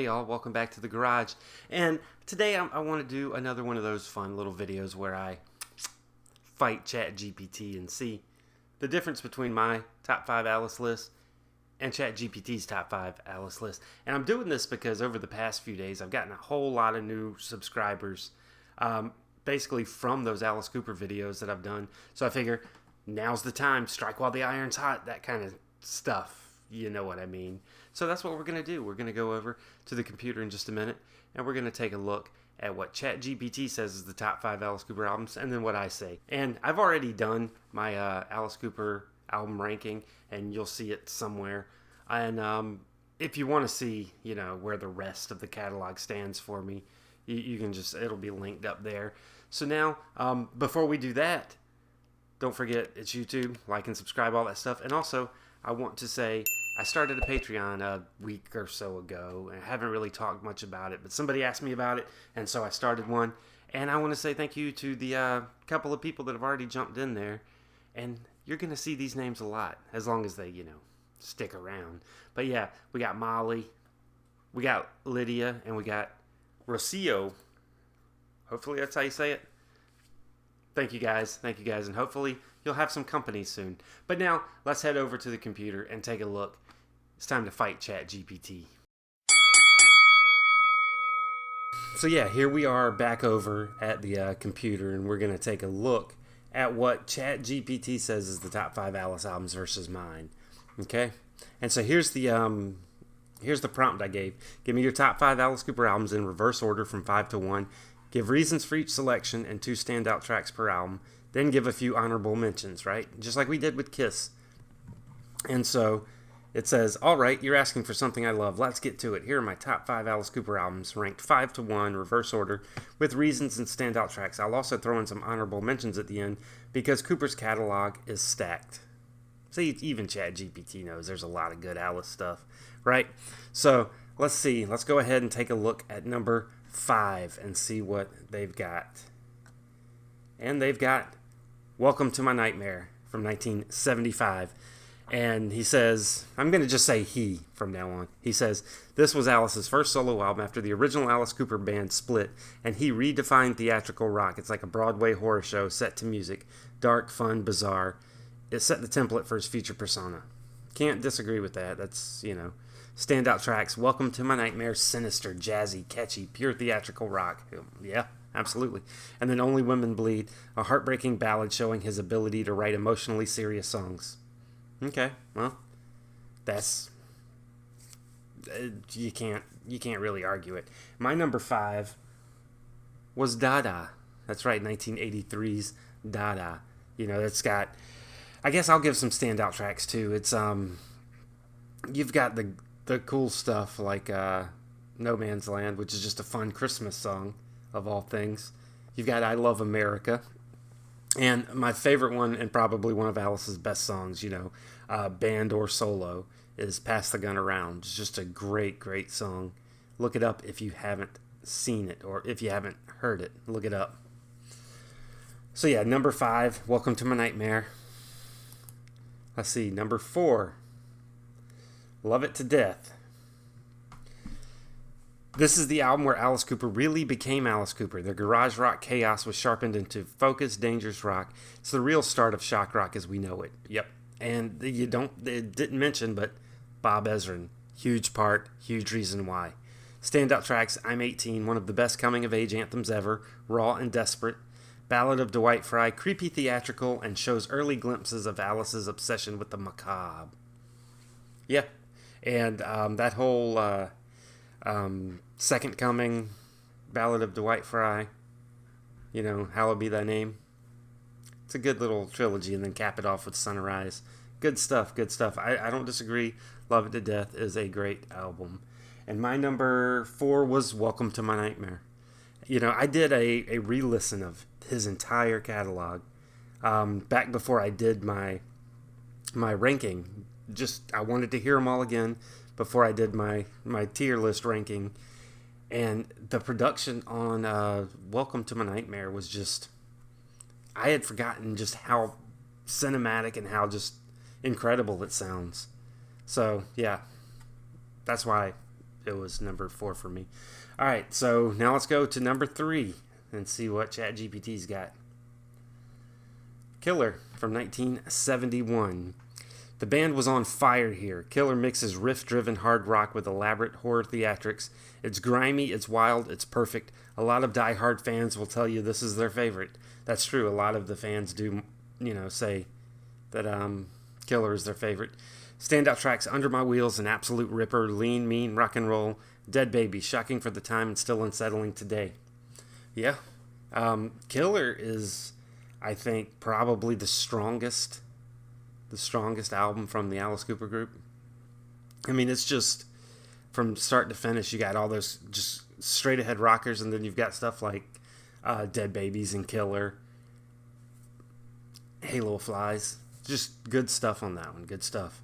y'all, welcome back to the garage. And today I want to do another one of those fun little videos where I fight ChatGPT and see the difference between my top 5 Alice list and ChatGPT's top 5 Alice list. And I'm doing this because over the past few days I've gotten a whole lot of new subscribers, basically from those Alice Cooper videos that I've done. So I figure now's the time, strike while the iron's hot, that kind of stuff. You know what I mean. So that's what we're going to do. We're going to go over to the computer in just a minute, and we're going to take a look at what ChatGPT says is the top 5 Alice Cooper albums, and then what I say. And I've already done my Alice Cooper album ranking, and you'll see it somewhere. And if you want to see, you know, where the rest of the catalog stands for me, you can just, it'll be linked up there. So now, before we do that, don't forget, it's YouTube, like and subscribe, all that stuff. And also, I want to say, I started a Patreon a week or so ago, and I haven't really talked much about it, but somebody asked me about it, and so I started one. And I want to say thank you to the couple of people that have already jumped in there, and you're going to see these names a lot, as long as they, you know, stick around. But yeah, we got Molly, we got Lydia, and we got Rocio. Hopefully that's how you say it. Thank you guys, and hopefully you'll have some company soon. But now, let's head over to the computer and take a look. It's time to fight ChatGPT. So yeah, here we are back over at the computer, and we're going to take a look at what ChatGPT says is the top 5 Alice albums versus mine. Okay? And so here's the prompt I gave. Give me your top 5 Alice Cooper albums in reverse order from 5 to 1. Give reasons for each selection and 2 standout tracks per album. Then give a few honorable mentions, right? Just like we did with Kiss. And so it says, all right, you're asking for something I love. Let's get to it. Here are my top 5 Alice Cooper albums, ranked 5 to 1, reverse order, with reasons and standout tracks. I'll also throw in some honorable mentions at the end because Cooper's catalog is stacked. See, even ChatGPT knows there's a lot of good Alice stuff, right? So let's see. Let's go ahead and take a look at number 5 and see what they've got. And they've got Welcome to My Nightmare from 1975. And he says, I'm going to just say he from now on. He says, this was Alice's first solo album after the original Alice Cooper band split, and he redefined theatrical rock. It's like a Broadway horror show set to music. Dark, fun, bizarre. It set the template for his future persona. Can't disagree with that. That's, you know. Standout tracks, Welcome to My Nightmare, sinister, jazzy, catchy, pure theatrical rock. Yeah, absolutely. And then Only Women Bleed, a heartbreaking ballad showing his ability to write emotionally serious songs. Okay, well, that's, you can't really argue it. My number 5 was Dada. That's right, 1983's Dada. You know, it's got, I guess I'll give some standout tracks too. It's, you've got the cool stuff like No Man's Land, which is just a fun Christmas song of all things. You've got I Love America. And my favorite one, and probably one of Alice's best songs, you know, band or solo, is Pass the Gun Around. It's just a great, great song. Look it up if you haven't seen it, or if you haven't heard it. Look it up. So yeah, number 5, Welcome to My Nightmare. Let's see, number 4, Love It to Death. This is the album where Alice Cooper really became Alice Cooper. Their garage rock chaos was sharpened into focused, dangerous rock. It's the real start of shock rock as we know it. Yep. And it didn't mention, but Bob Ezrin. Huge part, huge reason why. Standout tracks, I'm 18, one of the best coming-of-age anthems ever, raw and desperate. Ballad of Dwight Fry, creepy theatrical, and shows early glimpses of Alice's obsession with the macabre. Yeah. And that whole Second Coming, Ballad of Dwight Fry, you know, Hallowed Be Thy Name. It's a good little trilogy, and then cap it off with Sunrise. Good stuff, good stuff. I don't disagree. Love It to Death is a great album. And my number 4 was Welcome to My Nightmare. You know, I did a re-listen of his entire catalog back before I did my ranking. Just, I wanted to hear them all again before I did my tier list ranking. And the production on Welcome to My Nightmare was just, I had forgotten just how cinematic and how just incredible it sounds. So, yeah, that's why it was number 4 for me. All right, so now let's go to number 3 and see what ChatGPT's got. Killer from 1971. The band was on fire here. Killer mixes riff-driven hard rock with elaborate horror theatrics. It's grimy, it's wild, it's perfect. A lot of die-hard fans will tell you this is their favorite. That's true. A lot of the fans do, say that Killer is their favorite. Standout tracks: Under My Wheels, an absolute ripper. Lean, Mean, Rock and Roll. Dead Baby, shocking for the time and still unsettling today. Yeah. Killer is, I think, probably the strongest album from the Alice Cooper group. I mean, it's just from start to finish, you got all those just straight ahead rockers, and then you've got stuff like Dead Babies and Killer, Halo of Flies. Just good stuff on that one. Good stuff.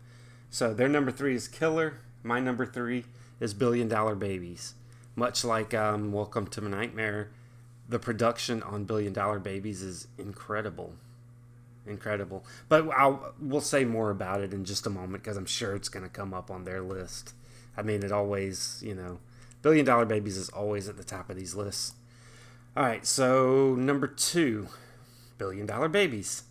So their number 3 is Killer. My number 3 is Billion Dollar Babies. Much like Welcome to My Nightmare, the production on Billion Dollar Babies is incredible. Incredible. But we'll say more about it in just a moment, because I'm sure it's going to come up on their list. I mean, it always, Billion Dollar Babies is always at the top of these lists. All right, so number 2, Billion Dollar Babies.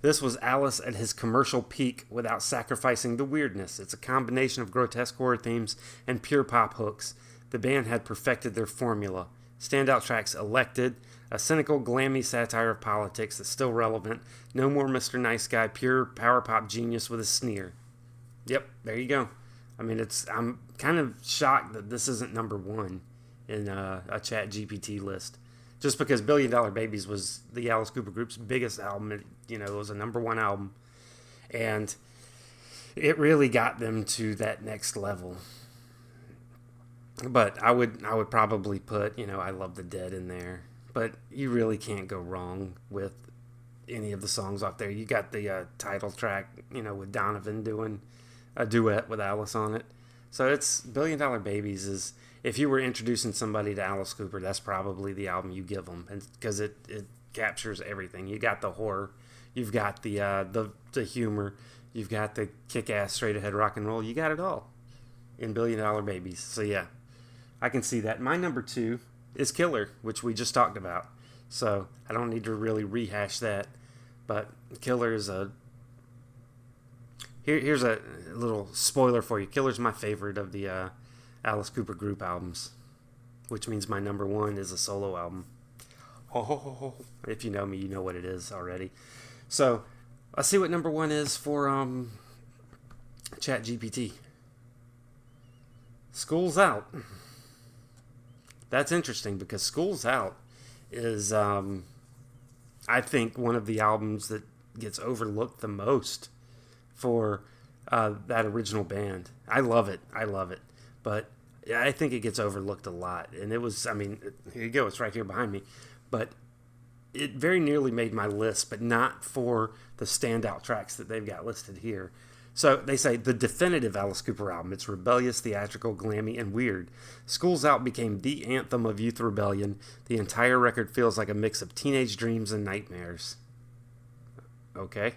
This was Alice at his commercial peak without sacrificing the weirdness. It's a combination of grotesque horror themes and pure pop hooks. The band had perfected their formula. Standout tracks: Elected, a cynical, glammy satire of politics that's still relevant. No More Mr. Nice Guy, pure power pop genius with a sneer. Yep, there you go. I mean, I'm kind of shocked that this isn't number 1 in a ChatGPT list. Just because Billion Dollar Babies was the Alice Cooper Group's biggest album. It was a number 1 album. And it really got them to that next level. But I would probably put, I Love the Dead in there. But you really can't go wrong with any of the songs off there. You got the title track, with Donovan doing a duet with Alice on it. So it's Billion Dollar Babies is, if you were introducing somebody to Alice Cooper, that's probably the album you give them, because it captures everything. You got the horror, you've got the humor, you've got the kick-ass straight-ahead rock and roll. You got it all in Billion Dollar Babies. So yeah, I can see that. My number 2 is Killer, which we just talked about. So I don't need to really rehash that. But Killer is Here's a little spoiler for you. Killer's my favorite of the Alice Cooper group albums, which means my number 1 is a solo album. If you know me, you know what it is already. So let's see what number 1 is for ChatGPT. School's Out. That's interesting, because School's Out is, I think, one of the albums that gets overlooked the most for that original band. I love it. But I think it gets overlooked a lot. And it was, here you go. It's right here behind me. But it very nearly made my list, but not for the standout tracks that they've got listed here. So they say the definitive Alice Cooper album. It's rebellious, theatrical, glammy, and weird. School's Out became the anthem of youth rebellion. The entire record feels like a mix of teenage dreams and nightmares. Okay.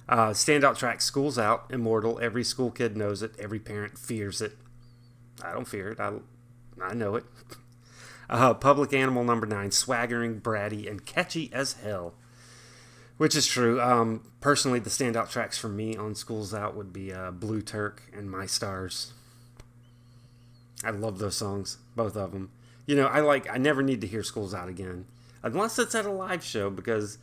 Standout track: School's Out, immortal. Every school kid knows it. Every parent fears it. I don't fear it. I know it. Public Animal number 9, swaggering, bratty, and catchy as hell. Which is true. Personally, the standout tracks for me on School's Out would be Blue Turk and My Stars. I love those songs, both of them. I never need to hear School's Out again, unless it's at a live show, because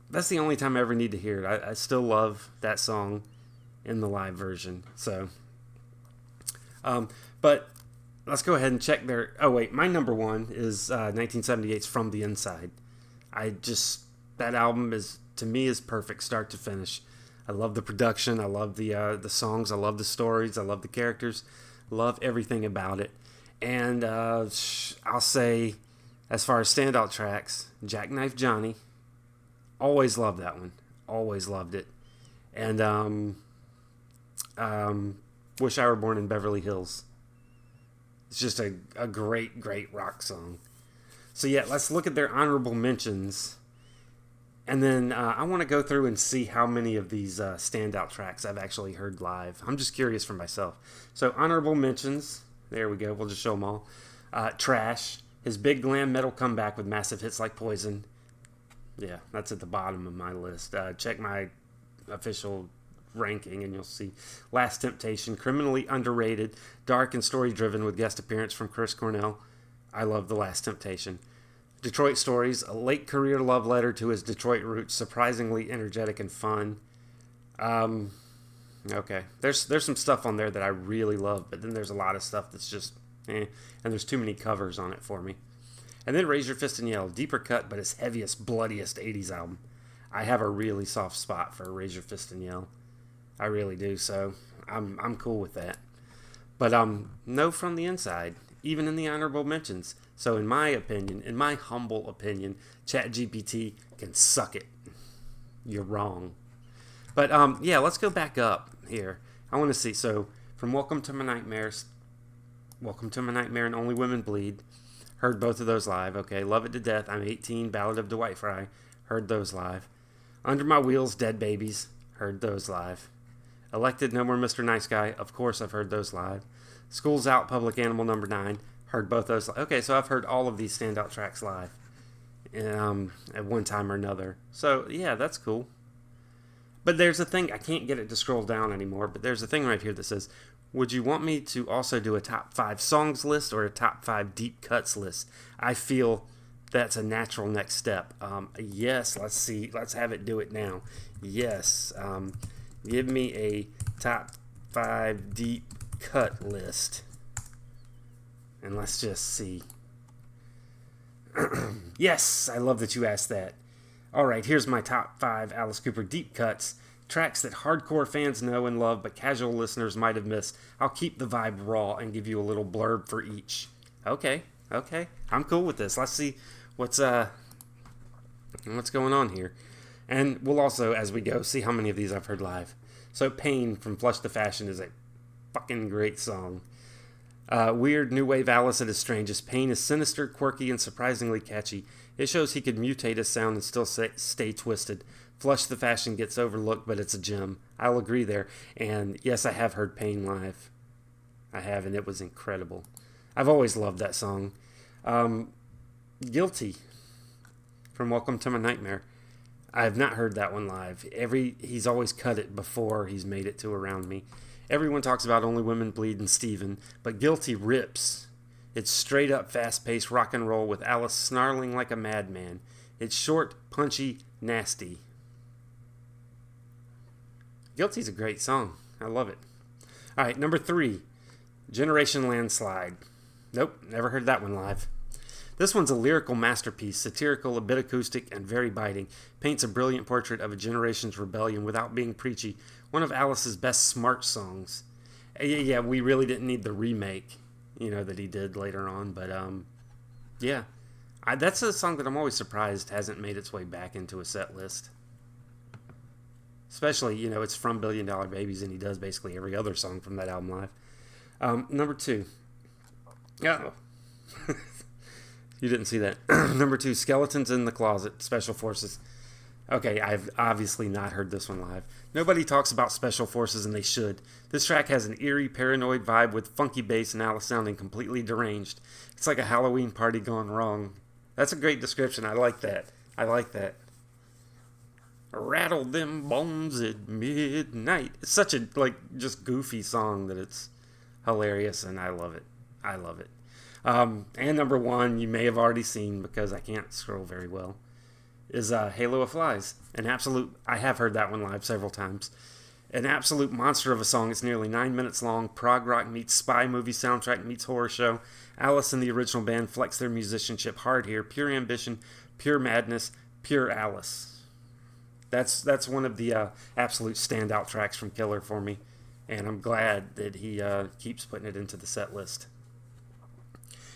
that's the only time I ever need to hear it. I still love that song in the live version. So, but let's go ahead and check their... Oh, wait. My number 1 is 1978's From the Inside. That album to me is perfect, start to finish. I love the production. I love the songs. I love the stories. I love the characters. Love everything about it. And I'll say, as far as standout tracks, Jackknife Johnny. Always loved that one. Always loved it. And Wish I Were Born in Beverly Hills. It's just a great, great rock song. So yeah, let's look at their honorable mentions. And then I want to go through and see how many of these standout tracks I've actually heard live. I'm just curious for myself. So, honorable mentions. There we go. We'll just show them all. Trash. His big glam metal comeback with massive hits like Poison. Yeah, that's at the bottom of my list. Check my official ranking and you'll see. Last Temptation. Criminally underrated. Dark and story-driven with guest appearance from Chris Cornell. I love The Last Temptation. Detroit Stories, a late career love letter to his Detroit roots, surprisingly energetic and fun. Okay, there's some stuff on there that I really love, but then there's a lot of stuff that's just and there's too many covers on it for me. And then Raise Your Fist and Yell, deeper cut, but his heaviest, bloodiest 80s album. I have a really soft spot for Raise Your Fist and Yell. I really do, so I'm cool with that. But no From the Inside, even in the honorable mentions. So in my opinion, in my humble opinion, ChatGPT can suck it. You're wrong. But yeah, let's go back up here. I want to see. So from Welcome to My Nightmare and Only Women Bleed. Heard both of those live. Okay, Love It to Death, I'm 18, Ballad of Dwight Fry. Heard those live. Under My Wheels, Dead Babies. Heard those live. Elected, No More Mr. Nice Guy. Of course, I've heard those live. School's Out, Public Animal Number 9. Heard both those. Okay, so I've heard all of these standout tracks live at one time or another. So, yeah, that's cool. But there's a thing, I can't get it to scroll down anymore, but there's a thing right here that says, would you want me to also do a top 5 songs list or a top 5 deep cuts list? I feel that's a natural next step. Yes, let's see. Let's have it do it now. Yes. Give me a top 5 deep cut list. And let's just see. Yes, I love that you asked that. All right, here's my top 5 Alice Cooper deep cuts. Tracks that hardcore fans know and love, but casual listeners might have missed. I'll keep the vibe raw and give you a little blurb for each. Okay. I'm cool with this. Let's see what's going on here. And we'll also, as we go, see how many of these I've heard live. So Pain from Flush the Fashion is a fucking great song. Weird New Wave Alice at his strangest. Pain is sinister, quirky, and surprisingly catchy. It shows he could mutate his sound and still stay twisted. Flush the Fashion gets overlooked, but it's a gem. I'll agree there. And yes, I have heard Pain live. I have, and it was incredible. I've always loved that song. Guilty from Welcome to My Nightmare. I have not heard that one live. He's always cut it before he's made it to Around Me. Everyone talks about Only Women Bleed and Steven, but Guilty rips. It's straight up fast-paced rock and roll with Alice snarling like a madman. It's short, punchy, nasty. Guilty's a great song. I love it. All right, number 3, Generation Landslide. Nope, never heard that one live. This one's a lyrical masterpiece, satirical, a bit acoustic, and very biting. Paints a brilliant portrait of a generation's rebellion without being preachy. One of Alice's best smart songs. Yeah, we really didn't need the remake, that he did later on. But, yeah. That's a song that I'm always surprised hasn't made its way back into a set list. Especially, it's from Billion Dollar Babies, and he does basically every other song from that album live. Number 2. Oh. You didn't see that. Number 2, Skeletons in the Closet, Special Forces. Okay, I've obviously not heard this one live. Nobody talks about Special Forces, and they should. This track has an eerie, paranoid vibe with funky bass and Alice sounding completely deranged. It's like a Halloween party gone wrong. That's a great description. I like that. Rattle them bones at midnight. It's such a, just goofy song that it's hilarious, and I love it. And number 1, you may have already seen because I can't scroll very well, is Halo of Flies. I have heard that one live several times. An absolute monster of a song. It's nearly 9 minutes long. Prog rock meets spy movie soundtrack meets horror show. Alice and the original band flex their musicianship hard here. Pure ambition, pure madness, pure Alice. That's one of the absolute standout tracks from Killer for me. And I'm glad that he keeps putting it into the set list.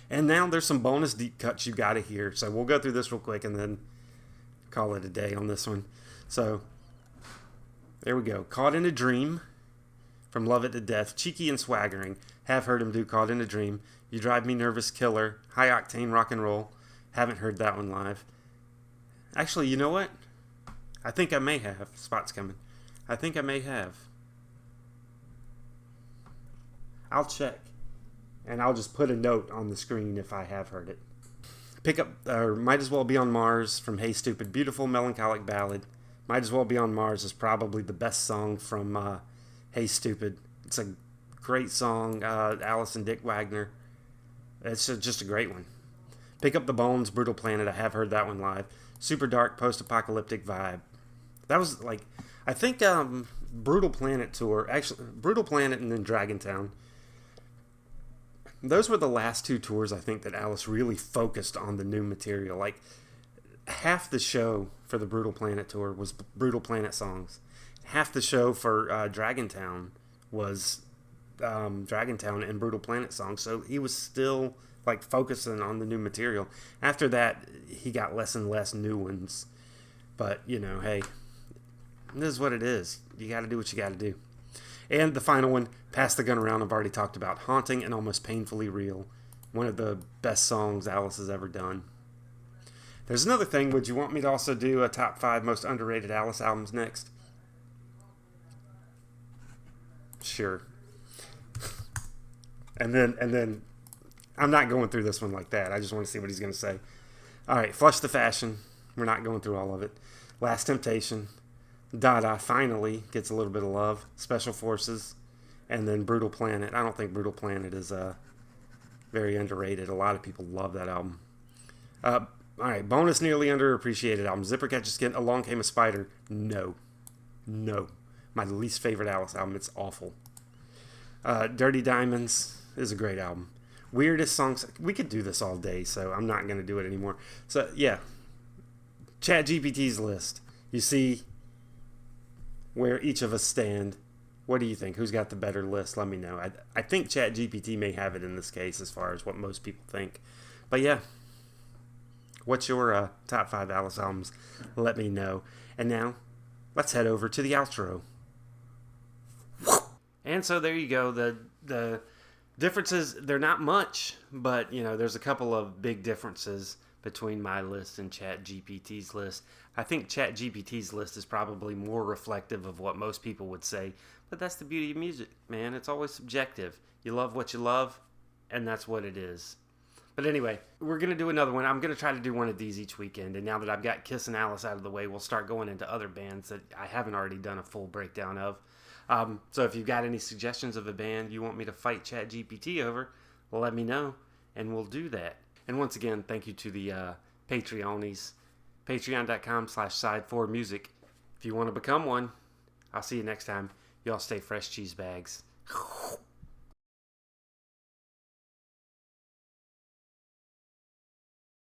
And now there's some bonus deep cuts you got to hear. So we'll go through this real quick and then call it a day on this one. So there we go. Caught in a Dream from Love It to Death. Cheeky and swaggering. Have heard him do Caught in a Dream. You Drive Me Nervous, Killer. High Octane Rock and Roll. Haven't heard that one live. Actually, you know what? I think I may have. Spot's coming. I think I may have. I'll check. And I'll just put a note on the screen if I have heard it. Pick up, or Might As Well Be on Mars from Hey Stupid. Beautiful, melancholic ballad. Might As Well Be on Mars is probably the best song from Hey Stupid. It's a great song. Alice and Dick Wagner. It's just a great one. Pick Up the Bones, Brutal Planet. I have heard that one live. Super dark, post-apocalyptic vibe. That was like, I think Brutal Planet tour, actually, Brutal Planet and then Dragontown. Those were the last two tours, I think, that Alice really focused on the new material. Like, half the show for the Brutal Planet tour was Brutal Planet songs. Half the show for Dragontown was Dragontown and Brutal Planet songs. So he was still, like, focusing on the new material. After that, he got less and less new ones. But, you know, hey, this is what it is. You got to do what you got to do. And the final one, Pass the Gun Around, I've already talked about. Haunting and almost painfully real. One of the best songs Alice has ever done. There's another thing. Would you want me to also do a top 5 most underrated Alice albums next? Sure. And then I'm not going through this one like that. I just want to see what he's going to say. All right, Flush the Fashion. We're not going through all of it. Last Temptation. Dada finally gets a little bit of love. Special Forces. And then Brutal Planet. I don't think Brutal Planet is very underrated. A lot of people love that album. All right, bonus nearly underappreciated album. Zipper Catches Skin, Along Came a Spider. No. My least favorite Alice album. It's awful. Dirty Diamonds is a great album. Weirdest songs. We could do this all day, so I'm not going to do it anymore. So, yeah. ChatGPT's list. You see where each of us stand. What do you think? Who's got the better list? Let me know. I think ChatGPT may have it in this case as far as what most people think. But yeah. What's your top 5 Alice albums? Let me know. And now, let's head over to the outro. And so there you go. The differences, they're not much, but you know, there's a couple of big differences between my list and ChatGPT's list. I think ChatGPT's list is probably more reflective of what most people would say, but that's the beauty of music, man. It's always subjective. You love what you love, and that's what it is. But anyway, we're going to do another one. I'm going to try to do one of these each weekend, and now that I've got Kiss and Alice out of the way, we'll start going into other bands that I haven't already done a full breakdown of. So if you've got any suggestions of a band you want me to fight ChatGPT over, let me know, and we'll do that. And once again, thank you to the Patreonies. Patreon.com/side4music. If you want to become one, I'll see you next time. Y'all stay fresh, cheese bags.